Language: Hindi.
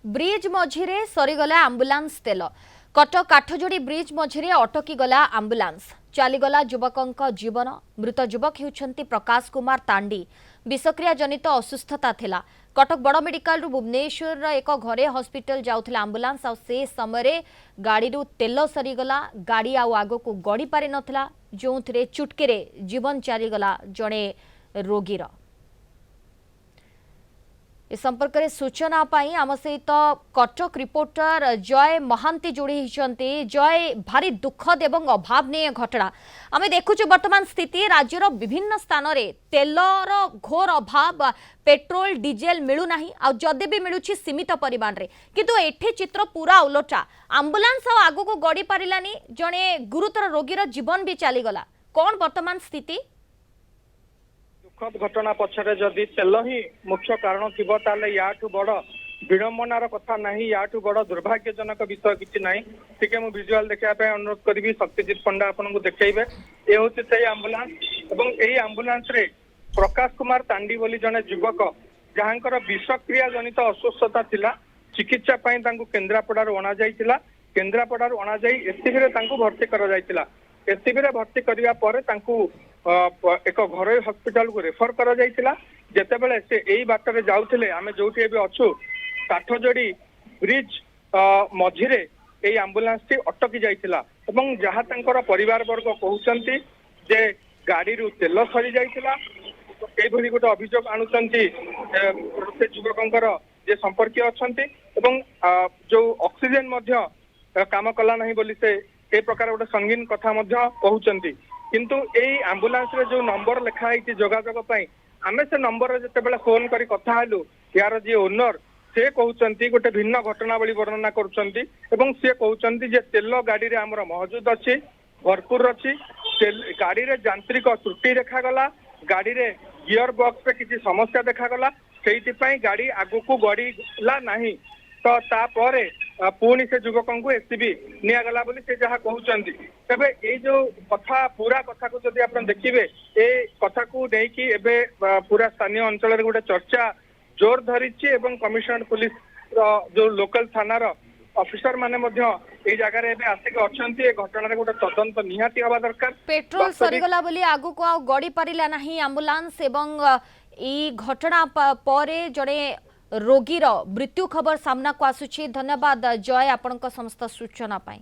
ब्रिज मझिरे सरीगला आंबुलांस तेल कटक काठजोड़ी ब्रिज मझिरे अटकी गला आंबुलांस चलीगला युवक जीवन मृत युवक होउछंती प्रकाश कुमार तांडी विषक्रिया जनित असुस्थता थिला। कटक बड़ मेडिकल भुवनेश्वर एक घरे हॉस्पिटल जाउथिला आंबुलांस आ से समय गाड़ी तेल सरीगला गाड़ी आगो को गड़ी पारि नथिला जोंथरे चुटकीरे जीवन चलीगला जड़े रोगीर। इस संपर्क में सूचना पाई आम सहित कटक रिपोर्टर जय महांती जोड़ी होती। जय भारी दुखद एवं अभावनीय घटना आम देखु वर्तमान स्थिति राज्यर विभिन्न स्थान में तेलर घोर अभाव पेट्रोल डीजेल मिलूना जदि भी मिलूँ सीमित परिमाण रे किंतु एठी चित्र पूरा उलटा आंबुलांस आगु को गड़ी पारानी जड़े गुरुतर रोगीर जीवन भी चलीगला। कौन वर्तमान स्थिति? दुखद घटना पछरे जदि तेल ही मुख्य कारण थिबो ताले याठू बड़ विडंबनार कथा नहीं, याठू बड़ दुर्भाग्यजनक विषय किछि नहीं। ठीक है, मु विजुअल देखा अनुरोध करी शक्तिजीत पंडा आपन देखेबे। ए होछि से आंबुलांस एवं एही आंबुलांस रे प्रकाश कुमार तांडी बोली जने युवक जहांकर विषक्रिया जनित अस्वस्थता थिला चिकित्सा पई तांको केन्द्रापड़ार अणा जाइतिला। केन्द्रापड़ार अणा जाई एससीबी रे तांको भर्ती करा जाइतिला। एससीबी रे भर्ती करिया परे तांको एक घर हॉस्पिटल को रेफर करा जाइतिला। जेतेबेले से एई बाटरे जाउथिले आमे जोठी एबे अछु काठजोड़ी ब्रिज मझिरे एई एम्बुलेंस टी अटकी जाइतिला एवं जहा तांकर परिवार वर्ग कहउचंती जे गाड़ी रु तेल सरी जाइतिला। एई भली गोटे अभियोग आनुचंती से युवकंकर जे संपर्क अछंती एवं जो ऑक्सीजन मध्य काम कला नहीं बोली से ए प्रकार गोटे संगीन कथा मध्य कहउचंती। किंतु एई एम्बुलेंस रे जो नंबर लिखा है जोगाजोग पई आमे से नंबर जेतेबेले फोन करी कथा हलु यार जे ओनर से कहउचंती गोटे भिन्न घटनावली वर्णना करूचंती एवं से कहउचंती जे तेल गाड़ी रे हमर मौजूद अछि भरपूर अछि। गाड़ी रे यांत्रिक त्रुटि देखा गला, गाड़ी रे गियर बॉक्स पे किसी समस्या देखा गला, सेहिति पई गाड़ी आगु को गड़ीला नाही। तो तापर पुणी से युवक को एससीबी निगला बोली से जहाँ कहते तेबे ये जो कथा पूरा कथा को जब आप देखिए ए कथा को लेकिन एबे पूरा स्थानीय अंचल गोटे चर्चा जोर धरी एवं कमिशनर पुलिस जो लोकल थानार ऑफिसर माने ए जगह आसिक अच्छे घटना गोटे तदंत निहाती हवा दरकार। पेट्रोल सरीगला बोली आगु को आ गड़ी पारिला नहीं आंबुलांस एवं ई घटना परे जड़े रोगीर मृत्यु खबर सामना को आसुछि। धन्यवाद जय आपनका समस्त सूचना पाई।